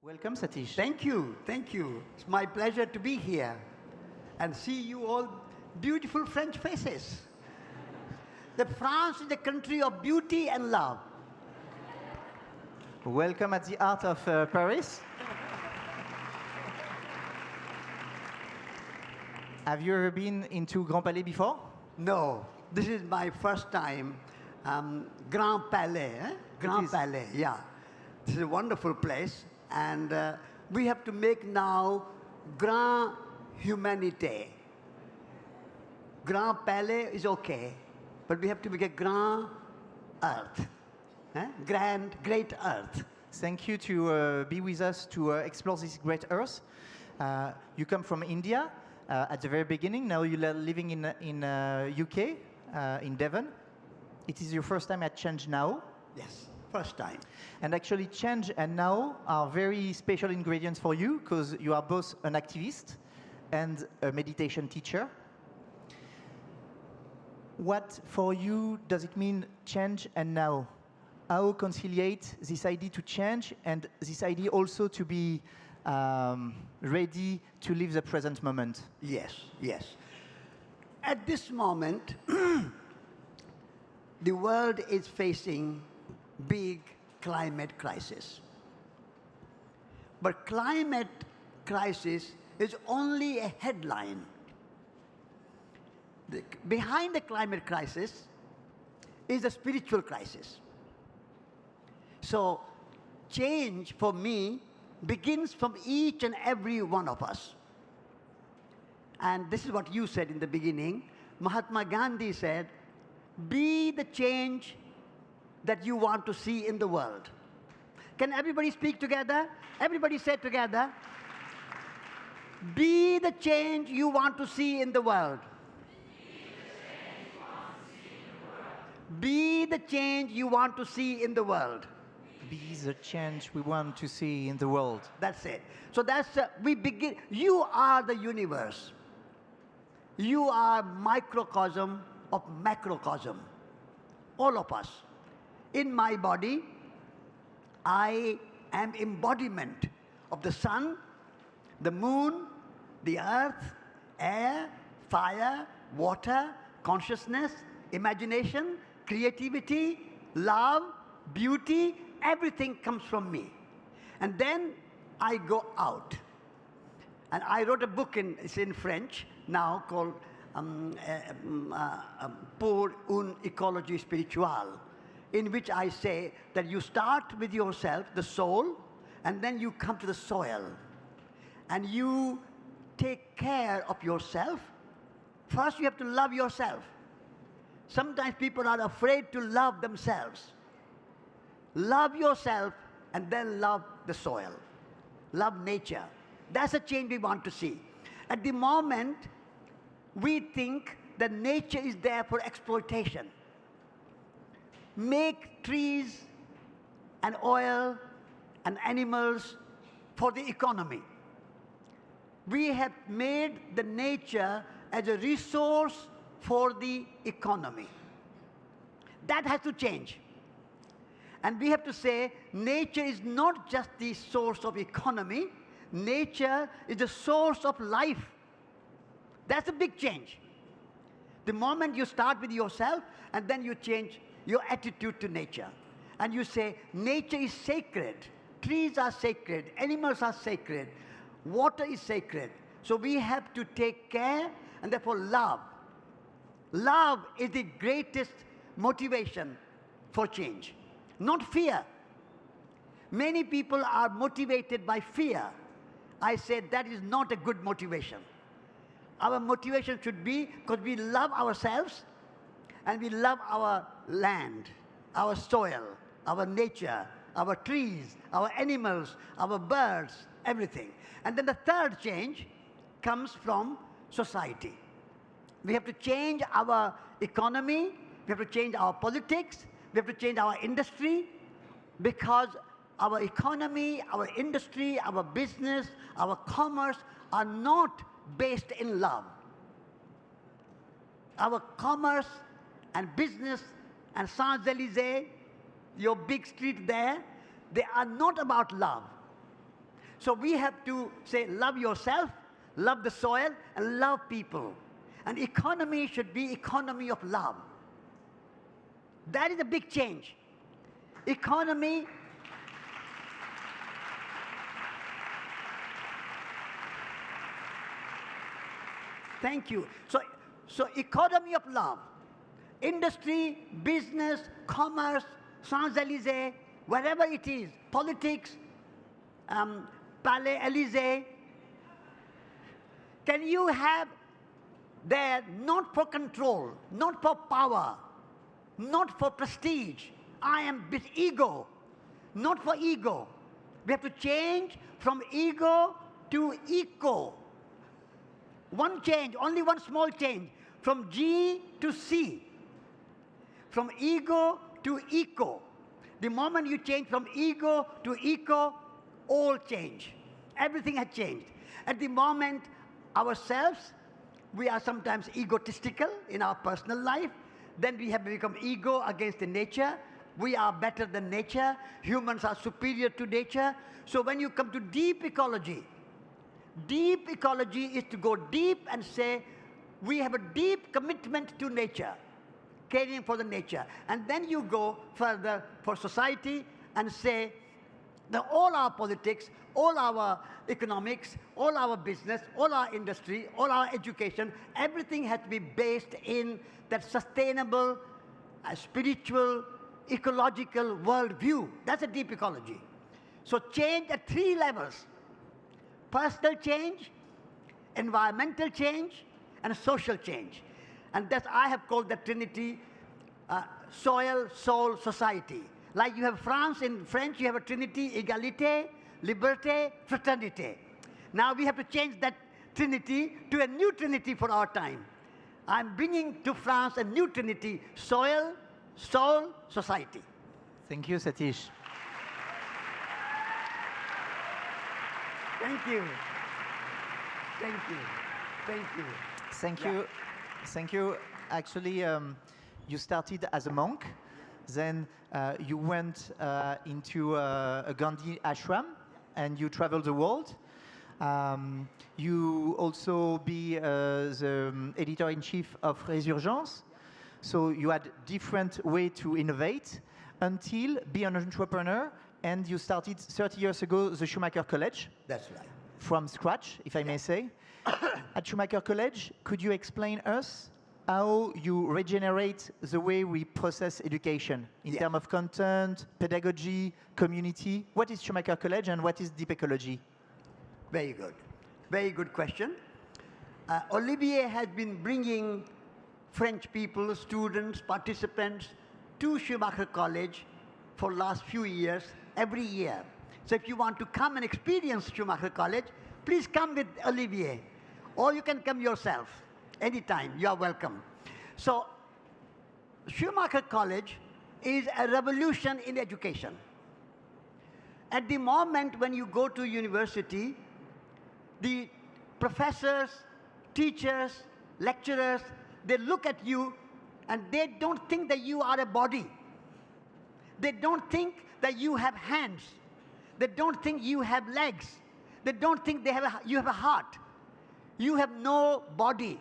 Welcome, Satish. Thank you, thank you. It's my pleasure to be here and see you all beautiful French faces. The France is the country of beauty and love. Welcome at the heart of Paris. Have you ever been into Grand Palais before? No, this is my first time. Grand Palais, Grand Palais, yeah. This is a wonderful place. And we have to make now Grand Humanité. Grand Palais is okay, but we have to make a Grand Earth. Grand, great Earth. Thank you to be with us to explore this great Earth. You come from India at the very beginning. Now you are living in UK, in Devon. It is your first time at Change Now. Yes, first time. And actually, Change and Now are very special ingredients for you because you are both an activist and a meditation teacher. What for you does it mean change and now? How conciliate this idea to change and this idea also to be ready to live the present moment? Yes, yes. At this moment, the world is facing big climate crisis. But climate crisis is only a headline. Behind the climate crisis is a spiritual crisis. So change for me begins from each and every one of us. And this is what you said in the beginning. Mahatma Gandhi said, be the change that you want to see in the world. Can everybody speak together? Everybody say together. Be the change you want to see in the world. Be the change you want to see in the world. Be the change we want to see in the world. That's it. So that's, we begin, you are the universe. You are microcosm of macrocosm. All of us. In my body, I am embodiment of the sun, the moon, the earth, air, fire, water, consciousness, imagination, creativity, love, beauty, everything comes from me. And then I go out. And I wrote a book, it's in French now, called Pour une écologie spirituelle, in which I say that you start with yourself, the soul, and then you come to the soil. And you take care of yourself. First, you have to love yourself. Sometimes people are afraid to love themselves. Love yourself and then love the soil. Love nature. That's a change we want to see. At the moment, we think that nature is there for exploitation. Make trees and oil and animals for the economy. We have made the nature as a resource for the economy. That has to change. And we have to say, nature is not just the source of economy. Nature is the source of life. That's a big change. The moment you start with yourself, and then you change your attitude to nature. And you say, nature is sacred. Trees are sacred. Animals are sacred. Water is sacred. So we have to take care, and therefore love. Love is the greatest motivation for change, not fear. Many people are motivated by fear. I say that is not a good motivation. Our motivation should be because we love ourselves and we love our land, our soil, our nature, our trees, our animals, our birds, everything. And then the third change comes from society. We have to change our economy, we have to change our politics, we have to change our industry, because our economy, our industry, our business, our commerce are not based in love. Our commerce and business and Champs-Élysées, your big street there, they are not about love. So we have to say, love yourself, love the soil, and love people. And economy should be economy of love. That is a big change. Economy. Thank you. So economy of love. Industry, business, commerce, Champs-Élysées, wherever it is, politics, Palais, Élysée. Can you have there not for control, not for power, not for prestige, I am with ego, not for ego. We have to change from ego to eco. One change, only one small change, from G to C, from ego to eco. The moment you change from ego to eco, all change. Everything has changed. At the moment, ourselves, we are sometimes egotistical in our personal life. Then we have become ego against the nature. We are better than nature. Humans are superior to nature. So when you come to deep ecology is to go deep and say, we have a deep commitment to nature, caring for the nature. And then you go further for society and say that all our politics, all our economics, all our business, all our industry, all our education, everything has to be based in that sustainable, spiritual, ecological worldview. That's a deep ecology. So change at 3 levels. Personal change, environmental change, and social change. And that I have called the Trinity, soil, soul, society. Like you have France, in French you have a Trinity, égalité, liberté, fraternité. Now we have to change that Trinity to a new Trinity for our time. I'm bringing to France a new Trinity, soil, soul, society. Thank you, Satish. Thank you. Thank you. Thank you. Thank you. Thank you. Actually, you started as a monk. Then you went into a Gandhi ashram, and you traveled the world. You also be the editor-in-chief of Résurgence. So you had different way to innovate until be an entrepreneur. And you started 30 years ago the Schumacher College. That's right. From scratch, if I may say. At Schumacher College, could you explain us how you regenerate the way we process education in terms of content, pedagogy, community? What is Schumacher College and what is deep ecology? Very good. Very good question. Olivier has been bringing French people, students, participants to Schumacher College for the last few years, every year. So if you want to come and experience Schumacher College, please come with Olivier. Or you can come yourself. Anytime, you are welcome. So Schumacher College is a revolution in education. At the moment when you go to university, the professors, teachers, lecturers, they look at you and they don't think that you are a body. They don't think that you have hands. They don't think you have legs. They don't think you have a heart. You have no body.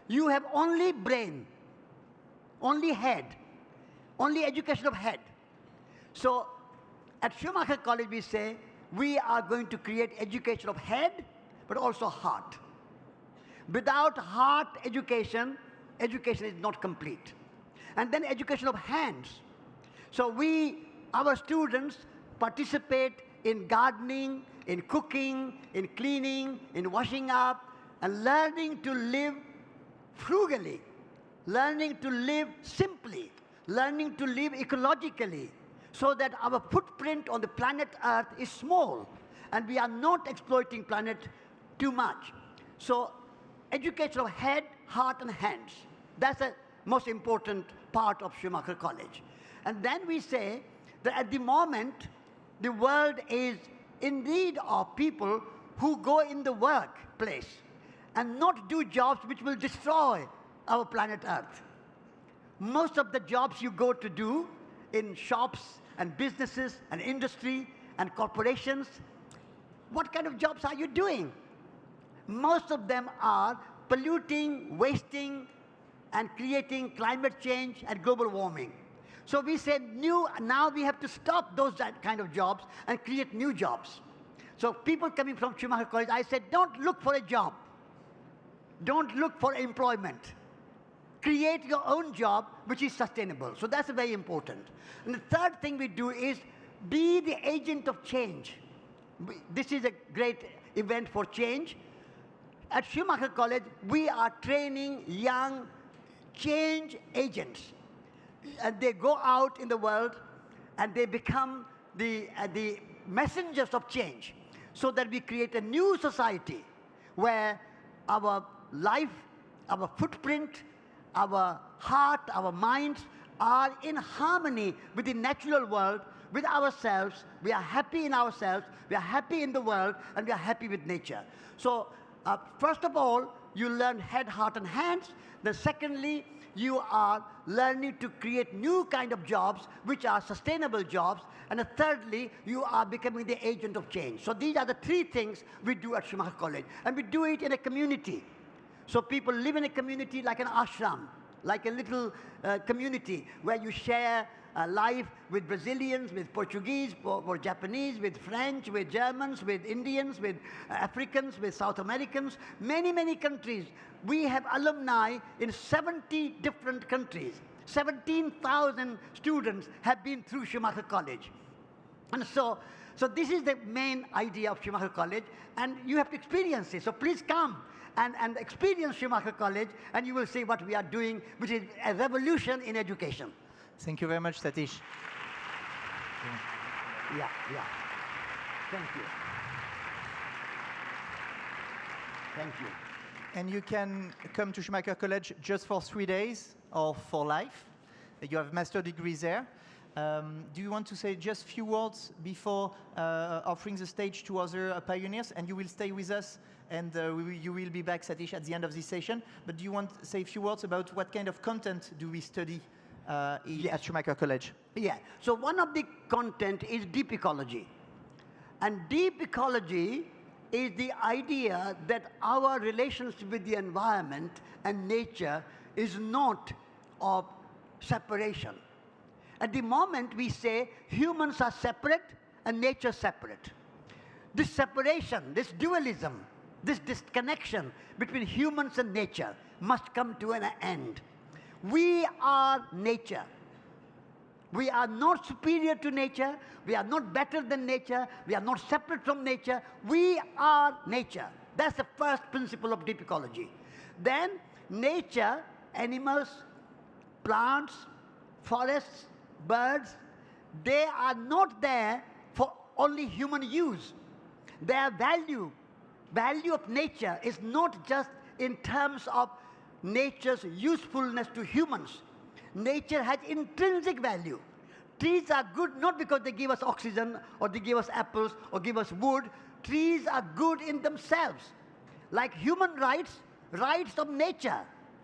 You have only brain, only head, only education of head. So at Schumacher College we say, we are going to create education of head, but also heart. Without heart education, education is not complete. And then education of hands. So our students participate in gardening, in cooking, in cleaning, in washing up, and learning to live frugally, learning to live simply, learning to live ecologically, so that our footprint on the planet Earth is small, and we are not exploiting planet too much. So education of head, heart, and hands. That's the most important part of Schumacher College. And then we say that at the moment, the world is in need of people who go in the workplace and not do jobs which will destroy our planet Earth. Most of the jobs you go to do in shops and businesses and industry and corporations, what kind of jobs are you doing? Most of them are polluting, wasting, and creating climate change and global warming. So we said, now we have to stop those kind of jobs and create new jobs. So people coming from Schumacher College, I said, don't look for a job. Don't look for employment. Create your own job, which is sustainable. So that's very important. And the third thing we do is be the agent of change. This is a great event for change. At Schumacher College, we are training young change agents. And they go out in the world and they become the messengers of change, so that we create a new society where our life, our footprint, our heart, our minds are in harmony with the natural world, with ourselves. We are happy in ourselves, we are happy in the world, and we are happy with nature. So first of all, you learn head, heart, and hands. Then secondly, you are learning to create new kind of jobs, which are sustainable jobs. And thirdly, you are becoming the agent of change. So these are the three things we do at Schumacher College. And we do it in a community. So people live in a community like an ashram, like a little community where you share life with Brazilians, with Portuguese, or Japanese, with French, with Germans, with Indians, with Africans, with South Americans, many, many countries. We have alumni in 70 different countries. 17,000 students have been through Schumacher College. And so this is the main idea of Schumacher College, and you have to experience it. So please come and experience Schumacher College, and you will see what we are doing, which is a revolution in education. Thank you very much, Satish. Yeah. Thank you. Thank you. And you can come to Schumacher College just for 3 days or for life. You have master degrees there. Do you want to say just a few words before offering the stage to other pioneers? And you will stay with us, and you will be back, Satish, at the end of this session. But do you want to say a few words about what kind of content do we study at Schumacher College? Yeah. So one of the content is deep ecology. And deep ecology is the idea that our relationship with the environment and nature is not of separation. At the moment, we say humans are separate and nature separate. This separation, this dualism, this disconnection between humans and nature must come to an end. We are nature. We are not superior to nature. We are not better than nature. We are not separate from nature. We are nature. That's the first principle of deep ecology. Then nature, animals, plants, forests, birds, they are not there for only human use. Their value of nature is not just in terms of nature's usefulness to humans. Nature has intrinsic value. Trees are good not because they give us oxygen, or they give us apples, or give us wood. Trees are good in themselves. Like human rights, rights of nature.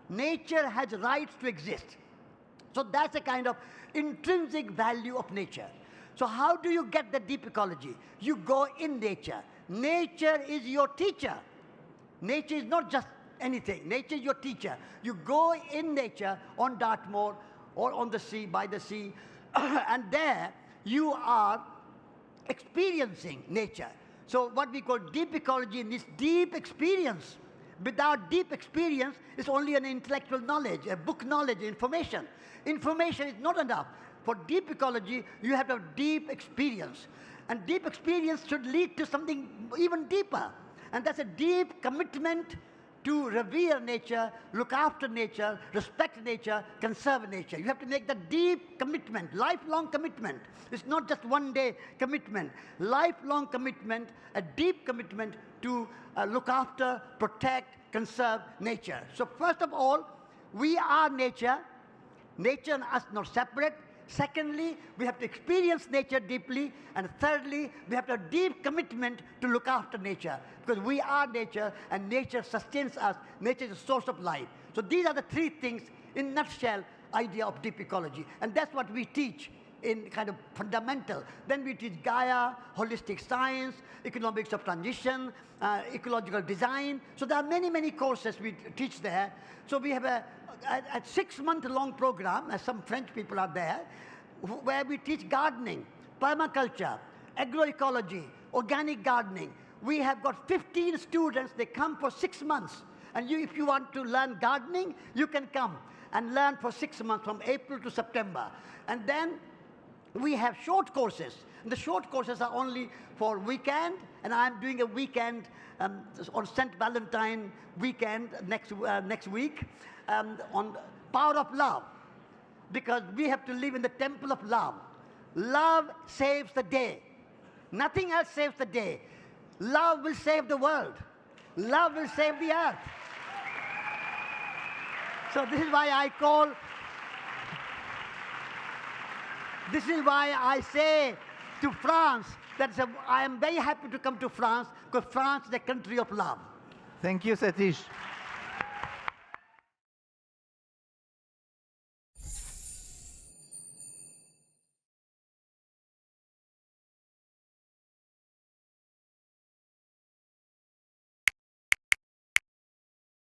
Nature has rights to exist. So that's a kind of intrinsic value of nature. So how do you get the deep ecology? You go in nature. Nature is your teacher. Nature is not just anything. Nature is your teacher. You go in nature on Dartmoor or on the sea, by the sea, and there you are experiencing nature. So what we call deep ecology is deep experience. Without deep experience, it's only an intellectual knowledge, a book knowledge, information. Information is not enough. For deep ecology, you have to have deep experience. And deep experience should lead to something even deeper. And that's a deep commitment to revere nature, look after nature, respect nature, conserve nature. You have to make that deep commitment, lifelong commitment. It's not just one-day commitment. Lifelong commitment, a deep commitment to look after, protect, conserve nature. So first of all, we are nature. Nature and us not separate. Secondly, we have to experience nature deeply. And thirdly, we have to have deep commitment to look after nature. Because we are nature, and nature sustains us. Nature is a source of life. So these are the three things, in a nutshell, idea of deep ecology. And that's what we teach in kind of fundamental. Then we teach Gaia, holistic science, economics of transition, ecological design. So there are many, many courses we teach there. So we have a 6-month-long program, as some French people are there, where we teach gardening, permaculture, agroecology, organic gardening. We have got 15 students. They come for 6 months. And if you want to learn gardening, you can come and learn for 6 months, from April to September. And then we have short courses. The short courses are only for weekend, and I'm doing a weekend on St. Valentine weekend next week on power of love, because we have to live in the temple of love. Love saves the day. Nothing else saves the day. Love will save the world. Love will save the earth. So this is why I say to France that I am very happy to come to France, because France is the country of love. Thank you, Satish.